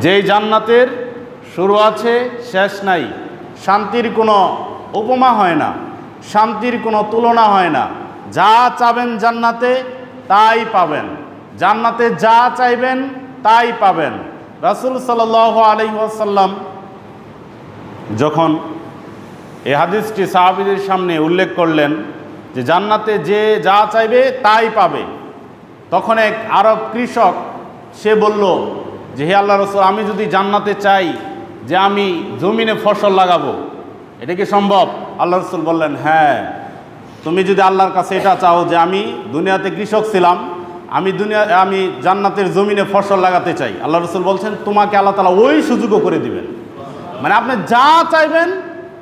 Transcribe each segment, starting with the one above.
যেই জান্নাতের শুরু আছে শেষ নাই, শান্তির কোনো উপমা হয় না, শান্তির কোনো তুলনা হয় না। যা চাবেন জান্নাতে তাই পাবেন, জান্নাতে যা চাইবেন তাই পাবেন। রাসূল সাল্লাল্লাহু আলাইহি ওয়াসাল্লাম যখন এই হাদিসটি সাহাবীদের সামনে উল্লেখ করলেন যে জান্নাতে যে যা চাইবে তাই পাবে, তখন এক আরব কৃষক সে বলল যে হে আল্লাহ রাসূল, আমি যদি জান্নাতে চাই যে আমি জমিনে ফসল লাগাবো, এটা কি সম্ভব? আল্লাহ রাসূল বললেন, হ্যাঁ, তুমি যদি আল্লাহর কাছে এটা চাও যে আমি দুনিয়াতে কৃষক ছিলাম, আমি জান্নাতের জমিনে ফসল লাগাতে চাই, আল্লাহ রাসূল বলছেন তোমাকে আল্লাহ তাআলা ওই সুযোগও করে দিবেন। মানে আপনি যা চাইবেন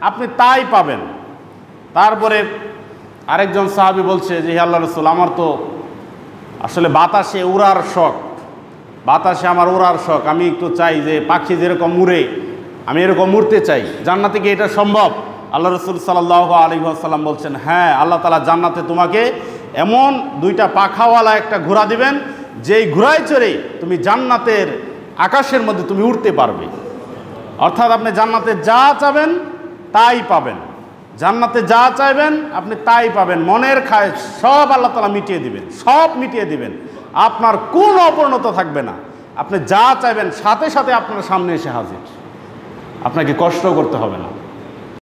আপনি তাই পাবেন। তারপরে আরেকজন সাহাবী বলছে যে হে আল্লাহ রাসূল, আমার তো আসলে বাতাসে উড়ার শখ, বাতাসে আমার উড়ার শখ, আমি একটু চাই যে পাখি যেরকম উড়ে আমি এরকম উড়তে চাই, জান্নাতে কি এটা সম্ভব? আল্লাহ রাসূল সাল্লাল্লাহু আলাইহি ওয়াসাল্লাম বলছেন, হ্যাঁ, আল্লাহ তাআলা জান্নাতে তোমাকে এমন দুইটা পাখাওয়ালা একটা ঘোড়া দিবেন, যেই ঘোড়ায় চড়ে তুমি জান্নাতের আকাশের মধ্যে তুমি উড়তে পারবে। অর্থাৎ আপনি জান্নাতে যা চাবেন তাই পাবেন, জান্নাতে যা চাইবেন আপনি তাই পাবেন। মনের খায় সব আল্লাহ তাআলা মিটিয়ে দিবেন, সব মিটিয়ে দিবেন, আপনার কোনো অপূর্ণতা থাকবে না। আপনি যা চাইবেন সাথে সাথে আপনার সামনে এসে হাজির, আপনাকে কষ্ট করতে হবে না।